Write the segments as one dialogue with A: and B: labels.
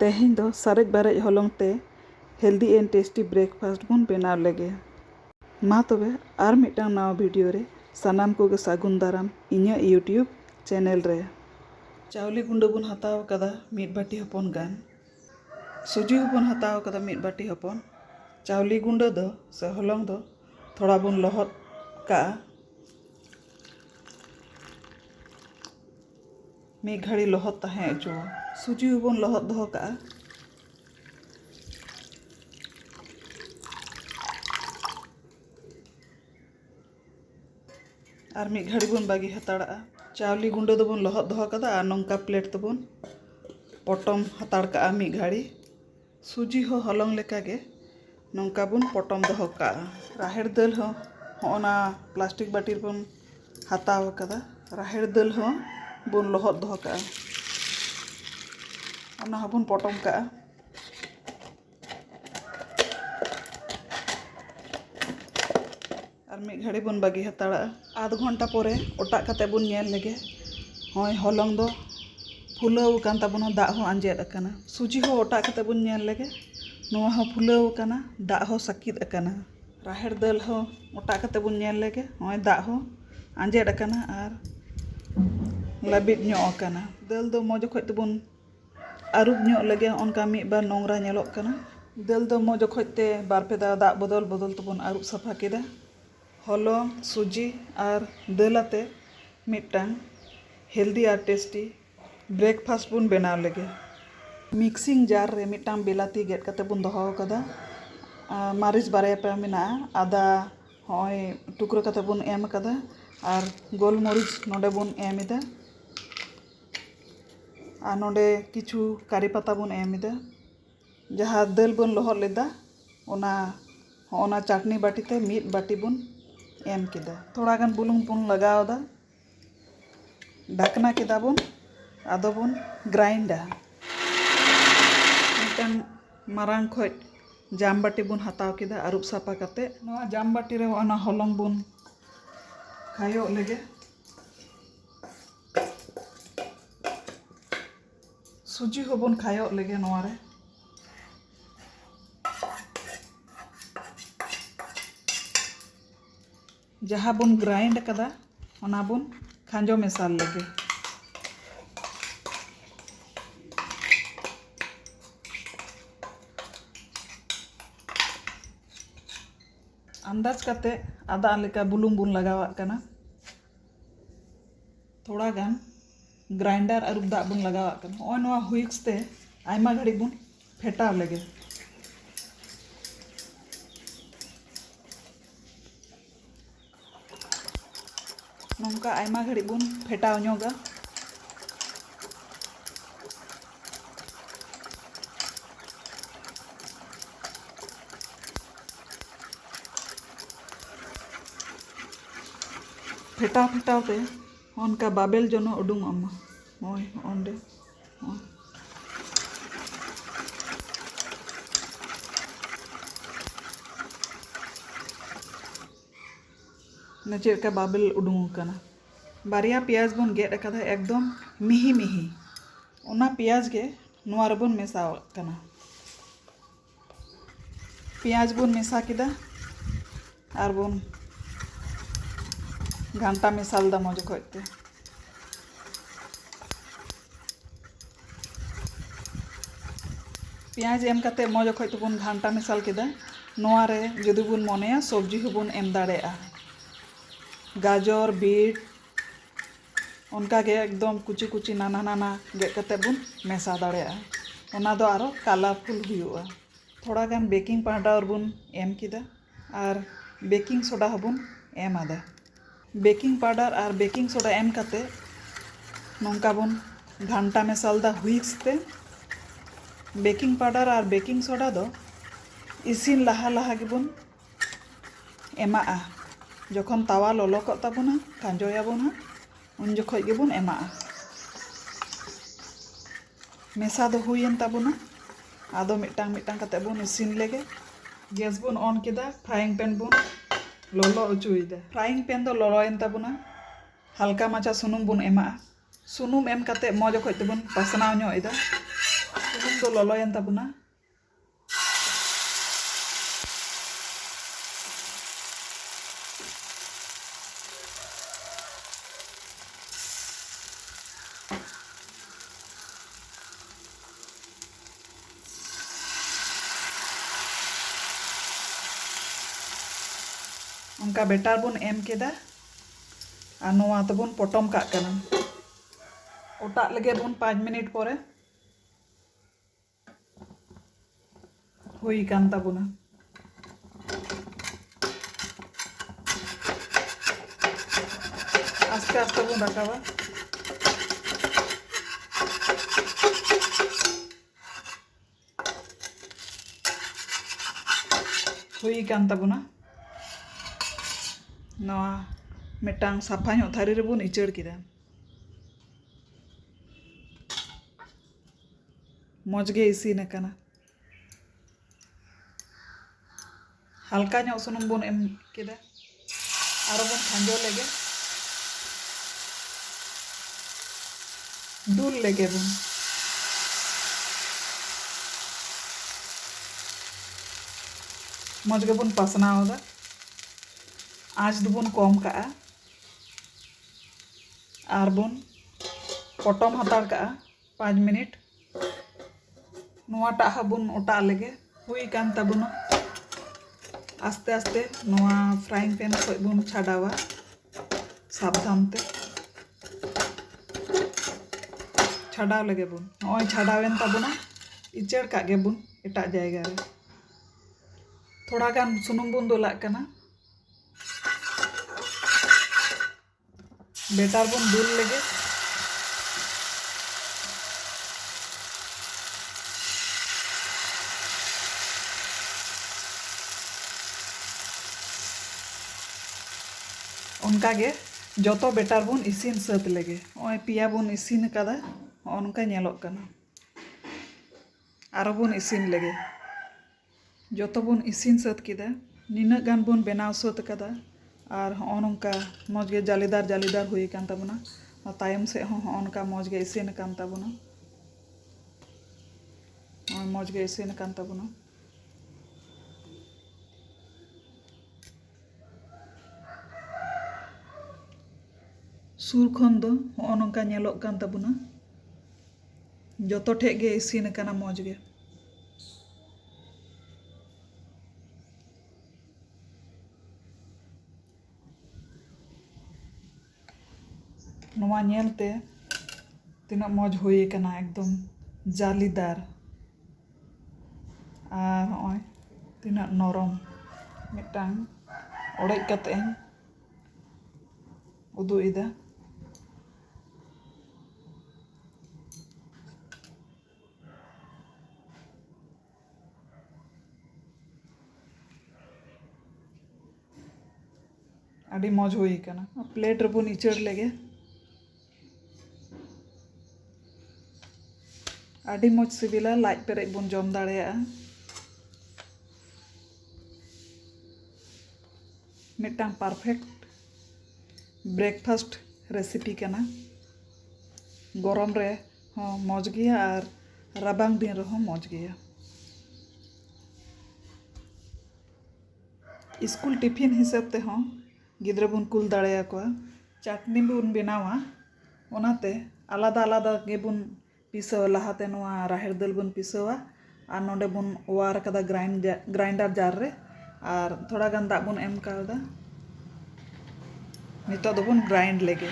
A: तेहें दो सारेज बारेज हॉलोंग ते healthy and tasty breakfast बन बनाव लेगे मा तबे आर मिटांग नवा वीडियो रे सानाम को सागुन दाराम इन्या यूट्यूब चैनल रे चावली गुंडा बन हताव कदा मिट बाटी हपन गान सुजी बन हताव कदा मिट बाटी हपन चावली गुंडा दो से हॉलोंग दो थोड़ा बन लहत का मी घड़ी लहत तहें जो सुजी बन लहत दो का और मी घड़ी बन बागी हताड़ा चावली गुंडा दो बन लहत दो कदा और नौका प्लेट तो बन पटम हताड़ का मी घड़ी सुजी हो हॉलोंग लेका गे नौका बन पटम दो का राहेड़ दाल हो होना प्लास्टिक बाटी बन हताव कदा राहेड़ दाल हो बन लहत दो का ओना बन पटम का और मी घड़ी बन बागी हताड़ा आध घंटा परे ओटा कते बन नेल लेगे होय हॉलोंग दो फुलाव कान ताबोना दा हो आंजेद अकाना सुजी हो ओटा कते बन नेल लेगे नोआ हो फुलाव काना दा हो सकिद अकाना राहेड़ दाल हो ओटा कते बन नेल लेगे होय दा हो आंजेद अकाना और लाबिद ᱧᱚᱜ अकाना दाल दो मौज खoj तबन आरुब ᱧᱚᱜ लेगे ओनका मी बार नोंगरा नेलोग काना दाल दो मौज खoj ते बार पे दा बदल बदल तबन आरुब सफा केदा हॉलोंग सुजी और दाल आते मिटांग हेल्दी और टेस्टी ब्रेकफास्ट बन बनाव लेगे मिक्सिंग जार रे मिटांग बिलाती गेट कते बन दोहो कदा मारिच बारे पे मेना आदा होय टुकरो कते बन एम कदा और गोलमरिच नोडे बन एमिदा और नोडे किछु कारी पत्ता बन एमिदा जहाँ दाल बन लहत लेदा ओना चटनी बाटी ते मिट बाटी बन एम किदा थोड़ा गान बुलुंग बन लगावदा ढकना किदा बन आदो बन ग्राइंडा मिटांग मारांग खoj जाम बाटी बन हताव किदा आरुब सापा कते नोआ जाम बाटी रे ओना हॉलोंग बन खायो लेगे सुजी हो बन खायो लेगे नोआ रे जहाँ बन ग्राइंड कदा ओना बन खांजो मेसाल लेगे अंदाज कते आदा लेका बुलुंग बन लगावा कना थोड़ा गान ग्राइंडर आरुब दा बन लगावा कना ओय नोआ हुइक्स ते आयमा घड़ी बन फेटाव लेगे नौका आयमा घड़ी बन फेटाव ᱧᱚᱜᱟ फेटाव फेटाव ते उनका बाबेल जनो उडुंग अम्मा ओय ओंडे नचेर का बाबेल उडुंग कना बारिया प्याज बन गेट कदा एकदम मिही मिही ओना प्याज के नोआ रे बन मेसाव कना प्याज बन मेसा किदा और बन घंटा मेसाल दा मौज खoj ते प्याज एम कते मौज खoj तो बन घंटा मेसाल किदा नोआ रे जदि बन मनेया सब्जी हो बन एम दाड़ेया गाजर बीट उनका के एकदम कुची कुची नाना नाना गेट कते बन मेसा दाड़ेया ओना दो आरो कलरफुल हुयुआ थोड़ा गान बेकिंग पाउडर बन एम किदा और बेकिंग सोडा हो बन एम आदा बेकिंग पाउडर और बेकिंग सोडा एम कते नौका बन घंटा मेसाल दा हुइक्स ते बेकिंग पाउडर और बेकिंग सोडा दो इसिन लहा लहा के बन एमा जखन तावा ललो को ताबोना खांजोयाबोन उन जखoj गे बन एमा मेसा दो हुयेन ताबोना आदो मिटांग मिटांग कते बन इसिन लेगे गैस बन ऑन केदा फ्राइंग पैन बन लolo उचुइदा फ्राइंग पैन दो ललोयन ताबोना हल्का माचा सुनुम बन एमा सुनुम एम कते मौज खoj तबन पासनाव ᱧᱚᱜ ᱮᱫᱟ Sunum do loloyen tabuna. Onka betar bun em keda. Anu atabun potom kak kanan. Otak lagi bun 5 menit pore. Hui kan tabuna. Aste aste bun rakaba. Hui kan tabuna. Noa metang safa nyok thari rebun ichar kida. Moj ge isin akana. Halka nyok sunum bun em kida. Aro bun khanjo lege. Dul lege bun. Moj ge bun pasnaw da. आज दुबन कम का are बन पटम हतार का 5 minute नुआटा हबुन ओटा लेगे हुई कान तबुना आस्ते आस्ते नुआ फ्राइंग पैन खय बुन छाडावा साबधान ते छाडाव लेगे बुन नय छाडावेन तबुना इचड़ का गे बुन एटा जायगा रे थोड़ा गान सुनुम बुन दुलाग कना बेटार बन दुल लेगे उनका गे जोतो बेटार बन इसिन सत लेगे ओय पिया बन इसिन कदा उनका नेलोग कना आरो बन इसिन लेगे जोतो बन इसिन सत किदा निना गान बन बेनाव सत कदा और नौका मज गे जालीदार जालीदार हुई कान तबना तायम से नौका मज गे इसिन कान तबना मज गे इसिन कान तबना सुर खन दो नौका नेलोग कान तबना जोतो ठे गे इसिन काना मज गे नेलते तीना मज हुई कना एकदम जालीदार और नय तीना नरम मिटांग ओड़ेज कते उदु इदा अड़ी मज हुई कना प्लेट रेबुन इचड़ लेगे आड़ी मज सिबिला लाज पेरेज बन जम दाड़ेया मिटांग परफेक्ट ब्रेकफास्ट रेसिपी कना गरम रे हाँ मज गया और राबांग दिन रहो मज गया स्कूल टिफिन हिसाब ते हाँ गिद्रा बन कुल दाड़ेया को चटनी बन बनावा ओनाते आलादा आलादा गे बन पिसाव लहाते नोआ राहेर दाल बन पिसावा और नोडे बन वार कदा ग्राइंडर जार रे और थोड़ा गान दाग बन एम कादा नितो दो बन ग्राइंड लेगे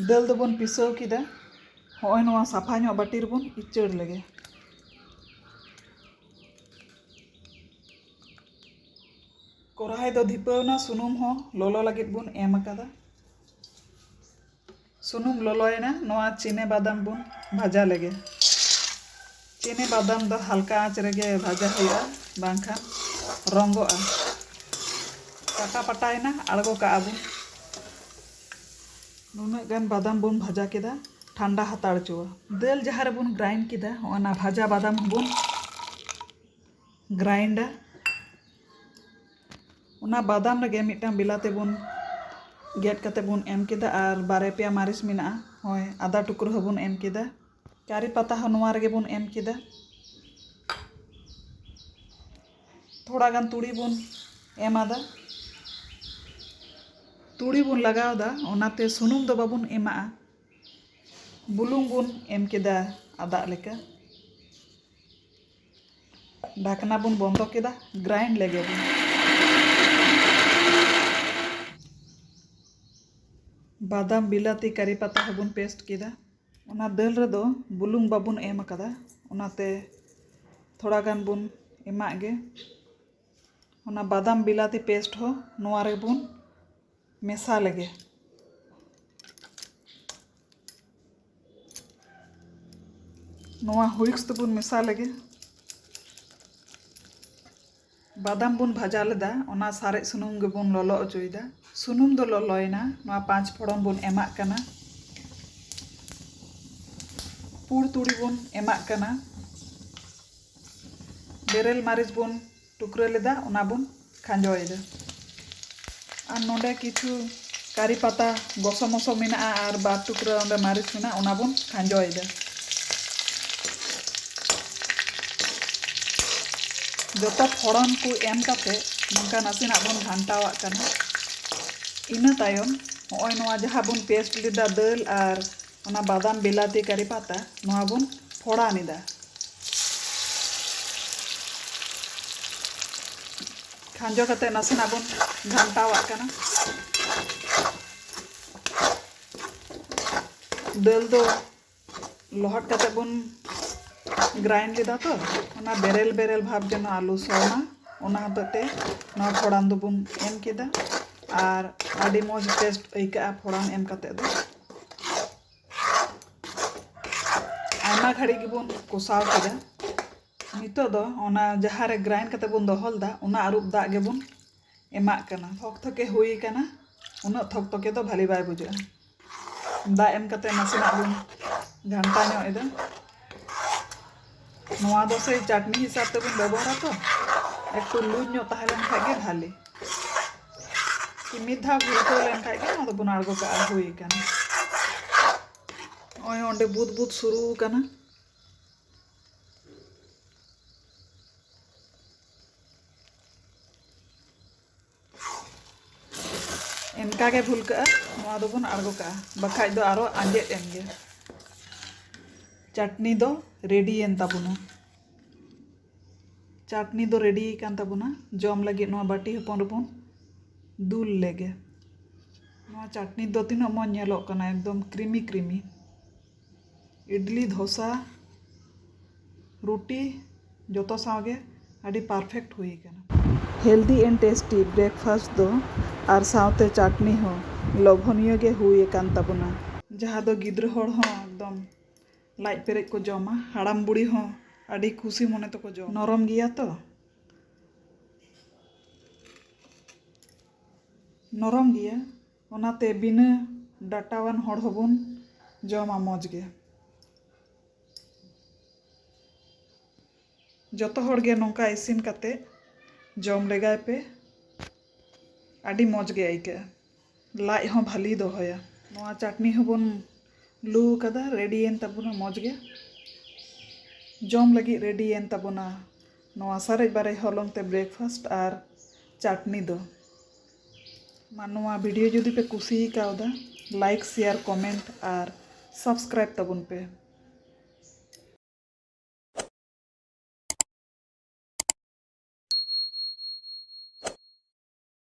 A: दाल दो बन पिसाव किदा होय नोआ साफा नो बाटी रे बन इचड़ लेगे कोराई दो धिपावना सुनुम हो लोलो लगित बुन एम अकादा सुनुम लोलोयना नोआ चीने बादाम बुन भाजा लेगे चीने बादाम दो हल्का आँच रेगे भाजा हुआ बांखान रंगोआ काटा पटायना आड़गो का बुन नुना गान बादाम बुन भाजा केदा ठंडा हताड़ चुआ दाल जहाँ रे बुन ग्राइंड केदा ओना भाजा बादाम बुन ग्राइंडा उना बादाम लगे मिटांग बिलाते बन गेट कते बुन एम केदा और बारे पे मारिच मेना होय आधा टुकरो हबुन एम केदा करी पत्ता हो नोवा रेगे बुन एम केदा थोड़ा गान तुड़ी बुन एम आदा तुड़ी बुन लगाव दा ओनाते सुनुम दो बाबुन एमा बुलुंग बुन एम केदा आदा लेका ढाकना बुन बंद केदा ग्राइंड लेगे बुन बादाम बिलाती करी पत्ता हबुन पेस्ट केदा ओना दाल रेदो बुलुंग बाबुन एम कदा ओनाते थोड़ा गान बुन एमा गे ओना बादाम बिलाती पेस्ट हो नोवा रे बुन मेसा लेगे नोवा हुइक्स तो बुन मेसा लेगे बादाम बुन भाजा लेदा ओना सारे सुनुम गे बुन लolo अचोइदा सुनुम दो लoloयना नोवा 5 फोड़न बुन एमाक कना पुड़ तुड़ी बुन एमाक कना बेरेल मारिच बुन टुकरा लेदा ओना बुन खांजोयदा और नोडे किछु करी पत्ता गसो मसो मेना और बार टुकरा ओंडे मारिच मेना ओना बुन खांजोयदा जोतो फोड़न को एम काते नंका नासेना बुन घांटावाक कना इना तायम होय नोवा जहा बुन पेस्ट लेदा दाल और ओना बादाम बिलाती करी पत्ता नोवा बुन फोड़ा निदा खांजो काते नासेना बुन घांटावाक कना दाल दो लोहट काते बुन ग्राइंड लेदा तो ओना बेरेल बेरेल भाव जनो आलू सोना ओना हतते नोवा फोड़ान दो बुन एम केदा और आडी मौज टेस्ट अइका फोड़ान एम काते दो आयमा घड़ी के बुन कोसाव केदा नितो दो ओना जहां रे ग्राइंड काते बुन दोहल दा ओना अरुब दा गे बुन एमाक कना थक थके हुई कना उना थक थके तो भाली बाय बुझा दा एम काते नासेना बुन घंटा नो एदा नोवा दो से चटनी हिसाब ते बुन व्यवहार तो एकटू लूज नो ताहेलन खागे भाले कि मिधा भुलको लेन खागे ना तो बुन आड़गो का हुई कना ओय ओंडे बुद बुद शुरू कना एमका के भुलका नोवा दो बुन आड़गो का बखाय दो आरो आंजेट एमगे चटनी दो रेडी एन ताबुना चटनी दो रेडी कान ताबुना जम लगे नोवा बाटी हपन रबुन दूल लेगे नोवा चटनी दो तीनो मो नेलो कना एकदम क्रीमी क्रीमी इडली धोसा रोटी जोतो सागे आडी परफेक्ट हुई कना हेल्दी एंड टेस्टी ब्रेकफास्ट दो और सावते चटनी हो लोभनीय गे हुई कान ताबुना जहाँ दो गिद्र होड़ हो एकदम लाइट पेरे को जमा हाड़ाम बुड़ी हो आड़ी खुशी मने तो को जम नरम गिया तो नरम गिया ओनाते बिना डाटावान होड़ होबुन जमा मौज गे जतो होड़ गे नोंका इसिन काते जम लेगाय पे आड़ी मौज गे आइका लाइ हो भाली दोहया नोआ चटनी होबुन लू कदा रेडी एन ताबुना मौज गे जम लगी रेडी एन ताबुना नोआ सारे बारे हलंग ते ब्रेकफास्ट और चटनी दो मानोआ वीडियो जुदी पे कुसी कावदा लाइक शेयर कमेंट और सब्सक्राइब ताबुन पे।